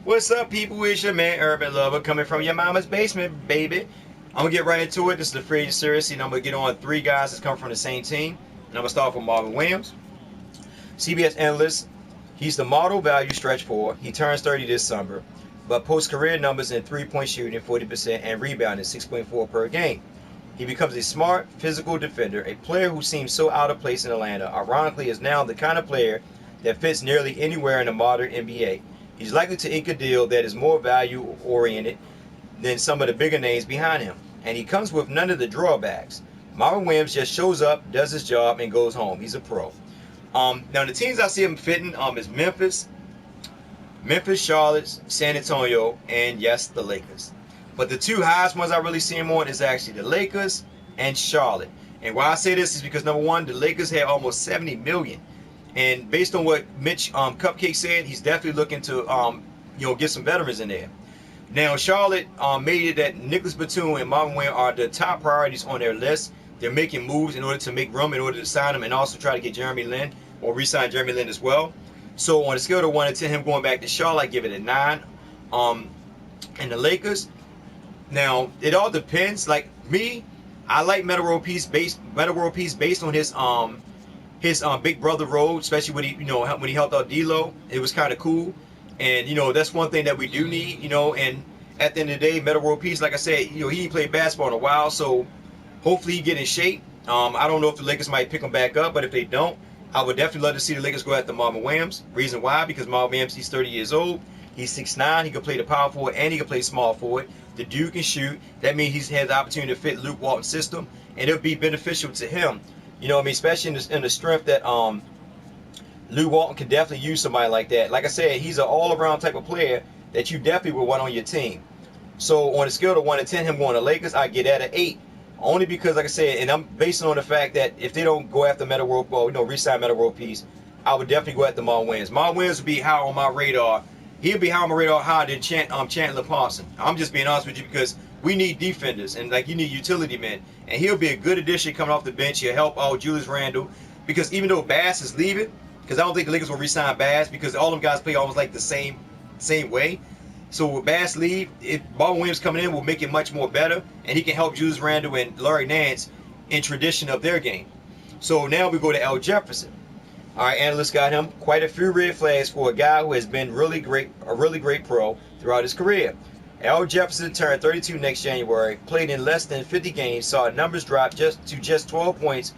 What's up, people? It's your man, Urban Lover, coming from your mama's basement, baby. I'm gonna get right into it. This is the free agent series, and I'm gonna get on three guys that's come from the same team. And I'm gonna start with Marvin Williams, CBS analyst. He's the model value stretch four. He turns 30 this summer, but posts career numbers in three-point shooting, 40%, and rebounding, 6.4 per game. He becomes a smart, physical defender, a player who seems so out of place in Atlanta. Ironically, is now the kind of player that fits nearly anywhere in the modern NBA. He's likely to ink a deal that is more value-oriented than some of the bigger names behind him. And he comes with none of the drawbacks. Marvin Williams just shows up, does his job, and goes home. He's a pro. Now, the teams I see him fitting is Memphis, Charlotte, San Antonio, and yes, the Lakers. But the two highest ones I really see him on is actually the Lakers and Charlotte. And why I say this is because, number one, the Lakers had almost $70 million. And based on what Mitch Cupcake said, he's definitely looking to get some veterans in there. Now, Charlotte made it that Nicholas Batum and Marvin Williams are the top priorities on their list. They're making moves in order to make room, in order to sign them, and also try to get Jeremy Lin or re-sign Jeremy Lin as well. So on a scale of 1 to 10, him going back to Charlotte, I give it a 9. And the Lakers, now it all depends. Like me, I like Metta World Peace based on his big brother role, especially when he helped out D'Lo. It was kind of cool, and that's one thing that we do need. And at the end of the day, Metta World Peace, like I said, he ain't played basketball in a while, so hopefully he get in shape. I don't know if the Lakers might pick him back up, but if they don't, I would definitely love to see the Lakers go after Marvin Williams. Reason why? Because Marvin Williams, he's 30 years old. He's 6'9". He can play the power forward and he can play small forward. The dude can shoot. That means he's had the opportunity to fit Luke Walton's system, and it'll be beneficial to him. Especially in the strength that Luke Walton can definitely use somebody like that. Like I said, he's an all-around type of player that you definitely would want on your team. So on a scale of 1 to 10, him going to Lakers, I get that at 8. Only because, like I said, and I'm basing on the fact that if they don't go after Metta World, re-sign Metta World Peace, I would definitely go after Marvin Williams. Marvin Williams would be high on my radar. He'll be high on my radar higher than Chandler Parsons. I'm just being honest with you because we need defenders and you need utility men. And he'll be a good addition coming off the bench. He'll help out Julius Randle because even though Bass is leaving, because I don't think the Lakers will re-sign Bass because all them guys play almost like the same way. So with Bass leave, Marvin Williams coming in will make it much more better, and he can help Julius Randle and Larry Nance in tradition of their game. So now we go to L. Jefferson. All right, analysts got him quite a few red flags for a guy who has been a really great pro throughout his career. L. Jefferson turned 32 next January, played in less than 50 games, saw numbers drop just 12 points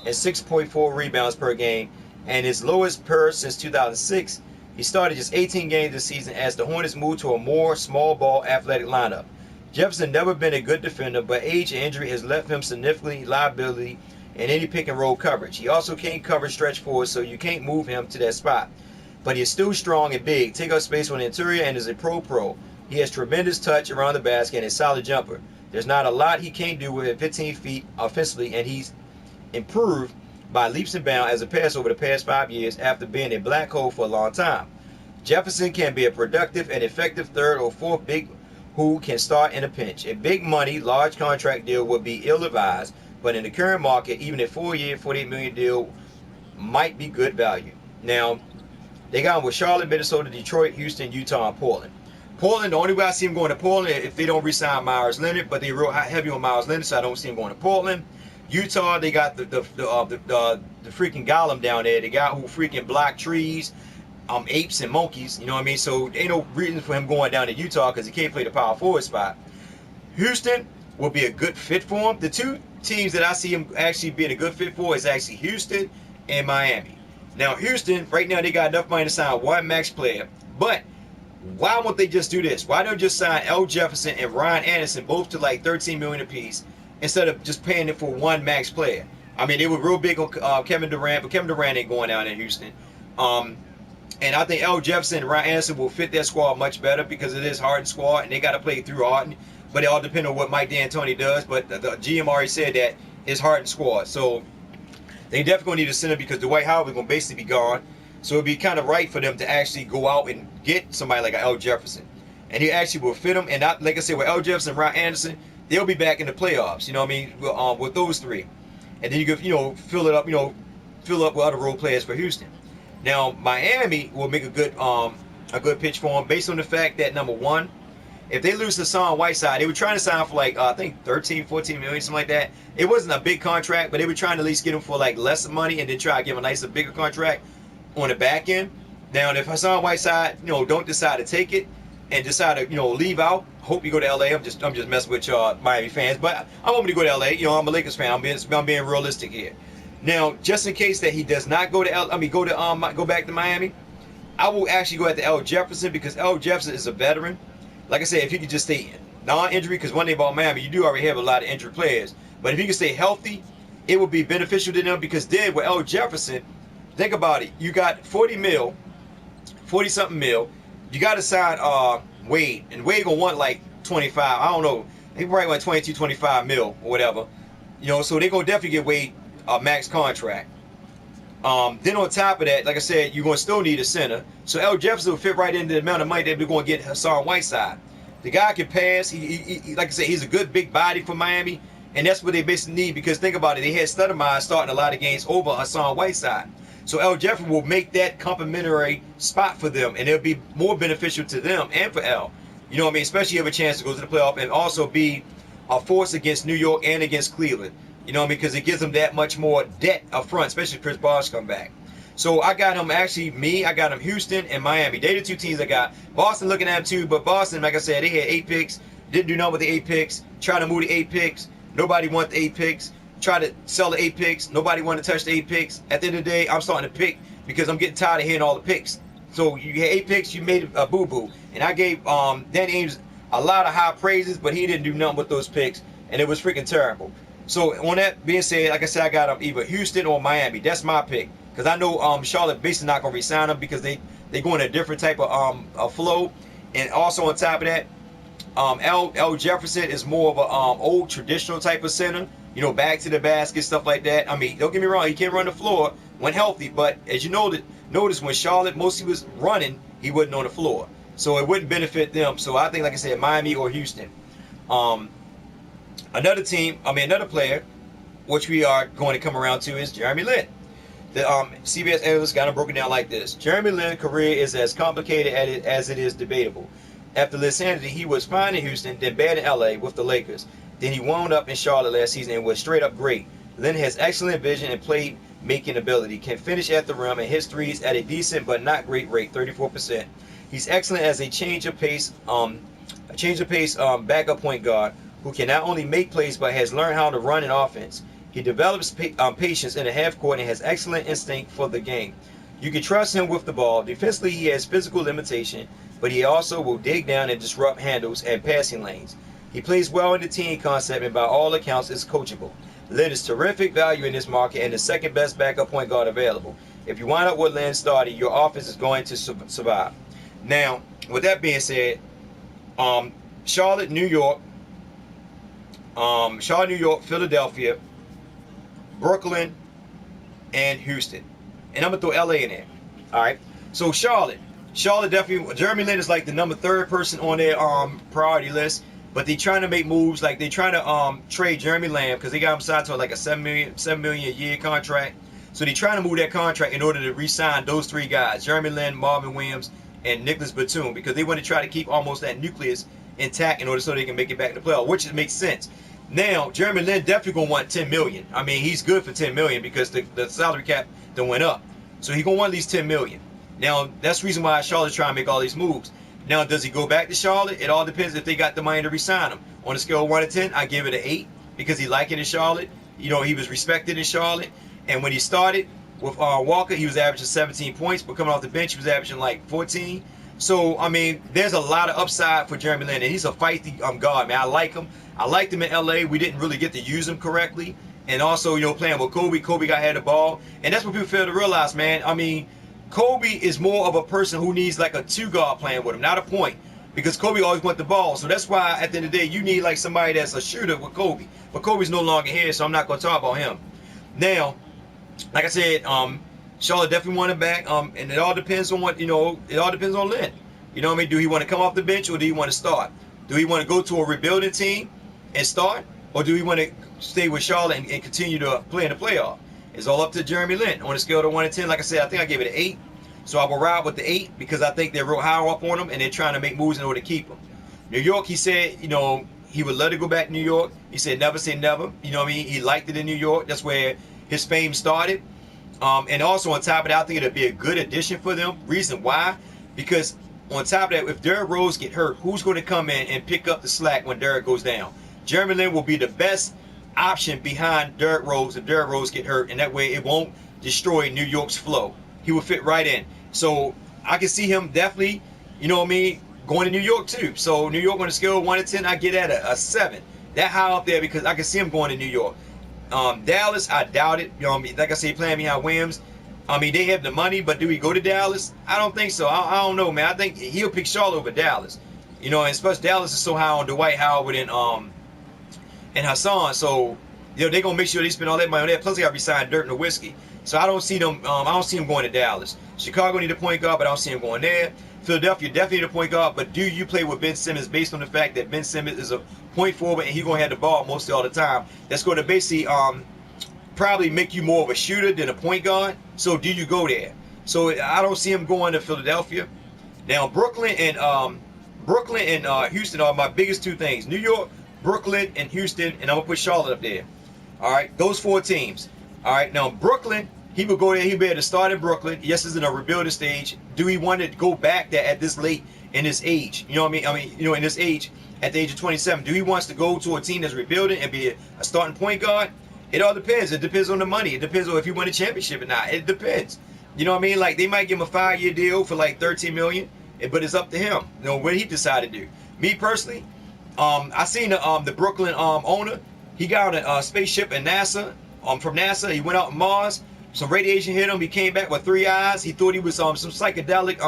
and 6.4 rebounds per game, and his lowest per since 2006. He started just 18 games this season as the Hornets moved to a more small ball athletic lineup. Jefferson never been a good defender, but age and injury has left him significantly liability in any pick and roll coverage. He also can't cover stretch forward, so you can't move him to that spot. But he is still strong and big, take up space on the interior, and is a pro. He has tremendous touch around the basket and a solid jumper. There's not a lot he can't do within 15 feet offensively, and he's improved by leaps and bounds as a passer over the past 5 years after being a black hole for a long time. Jefferson can be a productive and effective third or fourth big who can start in a pinch. A big money, large contract deal would be ill-advised, but in the current market, even a 4-year, $48 million deal might be good value. Now, they got him with Charlotte, Minnesota, Detroit, Houston, Utah, and Portland. Portland, the only way I see him going to Portland if they don't re-sign Myers Leonard, but they're real heavy on Myers Leonard, so I don't see him going to Portland. Utah, they got the freaking golem down there, the guy who freaking blocked trees, apes and monkeys, you know what I mean? So ain't no reason for him going down to Utah because he can't play the power forward spot. Houston will be a good fit for him. The two teams that I see him actually being a good fit for is actually Houston and Miami. Now Houston, right now they got enough money to sign one max player, but why won't they just do this? Why don't just sign L. Jefferson and Ryan Anderson both to like $13 million apiece instead of just paying it for one max player? I mean, they were real big on Kevin Durant, but Kevin Durant ain't going down in Houston. And I think L. Jefferson and Ryan Anderson will fit their squad much better because it is Harden's squad and they got to play through Harden. But it all depends on what Mike D'Antoni does. But the GM already said that it's Harden's squad. So they definitely going to need a center because Dwight Howard is going to basically be gone. So it'd be kind of right for them to actually go out and get somebody like L. Jefferson. And he actually will fit them. And not, like I said, with L. Jefferson and Ryan Anderson, they'll be back in the playoffs. You know what I mean? With those three. And then you can, fill it up, fill up with other role players for Houston. Now, Miami will make a good a good pitch for him based on the fact that, number one, if they lose Hassan Whiteside, they were trying to sign for like, I think 13, 14 million, something like that. It wasn't a big contract, but they were trying to at least get him for like less money and then try to give him a nicer, bigger contract on the back end. Now, if Hassan Whiteside, don't decide to take it and decide to, leave out, hope you go to LA. I'm just messing with Miami fans, but I'm hoping to go to LA. I'm a Lakers fan. I'm being realistic here. Now, just in case that he does not go to go back to Miami, I will actually go after L. Jefferson because L. Jefferson is a veteran. Like I said, if he could just stay non-injury, because one thing about Miami, you do already have a lot of injured players. But if he can stay healthy, it would be beneficial to them because then with L. Jefferson, think about it. You got 40-something mil. You got to sign Wade. And Wade going to want like 25. I don't know. They probably want 22, 25 mil or whatever. So they're going to definitely get Wade a max contract. Then on top of that, like I said, you're going to still need a center. So L. Jefferson will fit right into the amount of money that we're going to get Hassan Whiteside. The guy can pass. He like I said, he's a good big body for Miami. And that's what they basically need because think about it. They had Stoudemire starting a lot of games over Hassan Whiteside. So L. Jefferson will make that complimentary spot for them. And it'll be more beneficial to them and for L. You know what I mean? Especially if you have a chance to go to the playoff and also be a force against New York and against Cleveland. You know what I mean? Because it gives them that much more depth up front, especially if Chris Bosh come back. So I got him I got him Houston and Miami. They the two teams I got. Boston looking at him too, but Boston, like I said, they had 8 picks. Didn't do nothing with the 8 picks. Tried to move the 8 picks. Nobody wanted the 8 picks. Tried to sell the 8 picks. Nobody wanted to touch the 8 picks. At the end of the day, I'm starting to pick because I'm getting tired of hearing all the picks. So you had 8 picks, you made a boo-boo. And I gave Danny Ainge a lot of high praises, but he didn't do nothing with those picks. And it was freaking terrible. So on that being said, like I said, I got him either Houston or Miami. That's my pick. Because I know Charlotte basically not going to re-sign him because they go in a different type of flow. And also on top of that, L. Jefferson is more of a old traditional type of center. Back to the basket, stuff like that. I mean, don't get me wrong, he can't run the floor when healthy. But as you notice when Charlotte mostly was running, he wasn't on the floor. So it wouldn't benefit them. So I think, like I said, Miami or Houston. Another player, which we are going to come around to, is Jeremy Lin. The CBS analyst got him broken down like this. Jeremy Lin's career is as complicated as it is debatable. After Linsanity, he was fine in Houston, then bad in LA with the Lakers. Then he wound up in Charlotte last season and was straight up great. Lin has excellent vision and play-making ability, can finish at the rim and hits threes at a decent but not great rate, 34%. He's excellent as a change of pace backup point guard who can not only make plays but has learned how to run an offense. He develops patience in the half court and has excellent instinct for the game. You can trust him with the ball. Defensively, he has physical limitation, but he also will dig down and disrupt handles and passing lanes. He plays well in the team concept and by all accounts is coachable. Lin is terrific value in this market and the second best backup point guard available. If you wind up with Lin starting, your offense is going to survive. Now, with that being said, Charlotte, New York, Philadelphia, Brooklyn, and Houston. And I'm going to throw LA in there. All right. So Charlotte definitely, Jeremy Lin is like the number 3rd person on their priority list. But they trying to make moves, like they trying to trade Jeremy Lamb because they got him signed to like a $7 million a year contract. So they trying to move that contract in order to re-sign those 3 guys, Jeremy Lin, Marvin Williams, and Nicholas Batum, because they want to try to keep almost that nucleus intact in order so they can make it back to the playoffs, which makes sense. Now, Jeremy Lin definitely going to want $10 million. I mean, he's good for $10 million because the salary cap done went up. So he's going to want at least $10 million. Now, that's the reason why Charlotte's trying to make all these moves. Now, does he go back to Charlotte? It all depends if they got the money to re-sign him. On a scale of 1 to 10, I give it an 8 because he liked it in Charlotte. He was respected in Charlotte. And when he started with Walker, he was averaging 17 points. But coming off the bench, he was averaging like 14. So, I mean, there's a lot of upside for Jeremy Lin. And he's a feisty guard, man. I like him. I liked him in LA. We didn't really get to use him correctly. And also, playing with Kobe. Kobe had the ball. And that's what people fail to realize, man. I mean, Kobe is more of a person who needs like a 2-guard playing with him, not a point. Because Kobe always want the ball. So that's why at the end of the day, you need like somebody that's a shooter with Kobe. But Kobe's no longer here, so I'm not going to talk about him. Now, like I said, Charlotte definitely want him back. And it all depends on it all depends on Lin. You know what I mean? Do he want to come off the bench or do he want to start? Do he want to go to a rebuilding team and start? Or do he want to stay with Charlotte and continue to play in the playoff? It's all up to Jeremy Lin. On a scale of 1 to 10, like I said, I think I gave it an 8. So I will ride with the 8 because I think they're real high up on him and they're trying to make moves in order to keep him. New York, he said, you know, he would let it go back to New York. He said never say never. You know what I mean? He liked it in New York. That's where his fame started. And also on top of that, I think it'd be a good addition for them. Reason why? Because on top of that, if Derrick Rose get hurt, who's going to come in and pick up the slack when Derrick goes down? Jeremy Lin will be the best option behind Derrick Rose if Derrick Rose get hurt, and that way it won't destroy New York's flow. He will fit right in. So I can see him definitely, you know what I mean, going to New York too. So New York on a scale of 1 to 10, I get at a 7. That high up there because I can see him going to New York. Dallas, I doubt it. You know what I mean? Like I say, playing behind Williams. I mean, they have the money, but do we go to Dallas? I don't think so. I don't know, man. I think he'll pick Charlotte over Dallas. You know, and especially Dallas is so high on Dwight Howard and Hassan. So, you know, they're gonna make sure they spend all that money on that. Plus, they gotta be signed Dirt and Whiskey. So I don't see them. I don't see him going to Dallas. Chicago need a point guard, but I don't see him going there. Philadelphia definitely need a point guard, but do you play with Ben Simmons based on the fact that Ben Simmons is a point forward and he's gonna have the ball mostly all the time? That's going to basically probably make you more of a shooter than a point guard. So do you go there? So I don't see him going to Philadelphia. Now Brooklyn and Houston are my biggest two things. New York, Brooklyn, and Houston, and I'm gonna put Charlotte up there. All right, those 4 teams. All right, now Brooklyn, he would go there. He'd be able to start in Brooklyn. Yes, it's in a rebuilding stage. Do he want to go back there at this late in his age? You know what I mean? You know, in this age, at the age of 27, do he wants to go to a team that's rebuilding and be a starting point guard? It all depends. It depends on the money. It depends on if he won a championship or not. It depends. You know what I mean? Like they might give him a 5-year deal for like $13 million, but it's up to him. You know what he decide to do. Me personally, I seen the Brooklyn owner. He got on a spaceship in NASA. From NASA, he went out on Mars. Some radiation hit him. He came back with 3 eyes. He thought he was some psychedelic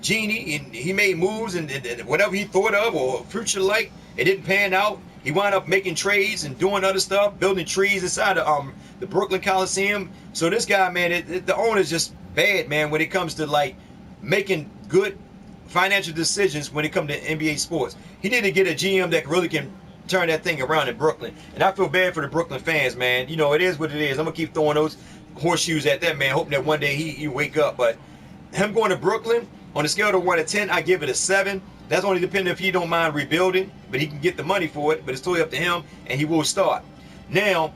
genie, and he made moves and whatever he thought of or future like, it didn't pan out. He wound up making trades and doing other stuff, building trees inside the Brooklyn Coliseum. So this guy, man, the owner's just bad, man, when it comes to like making good financial decisions when it comes to NBA sports. He need to get a GM that really can turn that thing around in Brooklyn. And I feel bad for the Brooklyn fans, man. You know, it is what it is. I'm going to keep throwing those horseshoes at that man, hoping that one day he wake up. But him going to Brooklyn, on a scale of 1 to 10, I give it a 7. That's only depending if he don't mind rebuilding, but he can get the money for it. But it's totally up to him, and he will start. Now,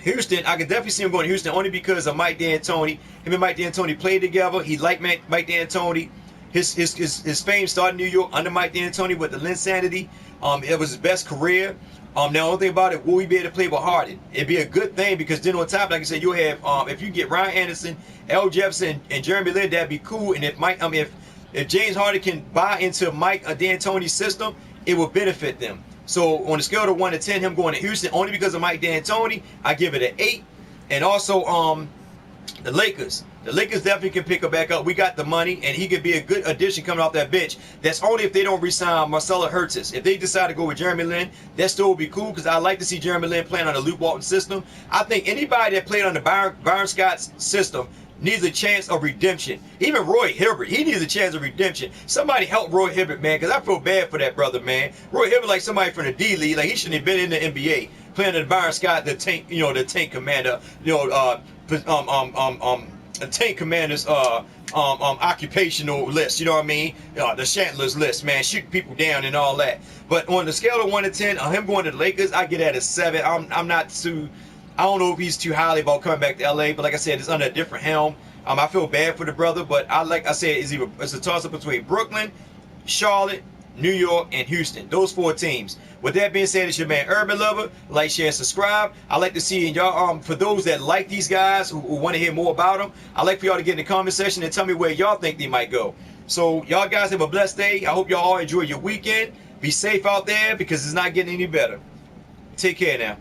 Houston, I can definitely see him going to Houston only because of Mike D'Antoni. Him and Mike D'Antoni played together. He liked Mike D'Antoni. His fame started in New York under Mike D'Antoni with the Linsanity. It was his best career. Now, the only thing about it, will we be able to play with Harden? It'd be a good thing because then on top, like I said, you'll have if you get Ryan Anderson, L. Jefferson, and Jeremy Lin, that'd be cool. And if if James Harden can buy into Mike D'Antoni's system, it will benefit them. So on a scale of 1 to 10, him going to Houston only because of Mike D'Antoni, I give it an 8. And also the Lakers. The Lakers definitely can pick him back up. We got the money, and he could be a good addition coming off that bench. That's only if they don't re-sign Marcelo Hurtis. If they decide to go with Jeremy Lin, that still would be cool because I like to see Jeremy Lin playing on the Luke Walton system. I think anybody that played on the Byron Scott's system needs a chance of redemption. Even Roy Hibbert, he needs a chance of redemption. Somebody help Roy Hibbert, man, because I feel bad for that brother, man. Roy Hibbert like somebody from the D League, like he shouldn't have been in the NBA playing in Byron Scott, the tank, you know, the tank commander, you know, the tank commander's occupational list, you know what I mean? The Chandler's list, man, shooting people down and all that. But on the scale of 1 to 10, him going to the Lakers, I get at a 7. I'm not too. I don't know if he's too highly about coming back to LA, but like I said, it's under a different helm. I feel bad for the brother, but like I said, it's a toss-up between Brooklyn, Charlotte, New York, and Houston. Those 4 teams. With that being said, it's your man Urban Lover. Like, share, and subscribe. I like to see y'all. For those that like these guys who want to hear more about them, I like for y'all to get in the comment section and tell me where y'all think they might go. So y'all guys have a blessed day. I hope y'all all enjoy your weekend. Be safe out there because it's not getting any better. Take care now.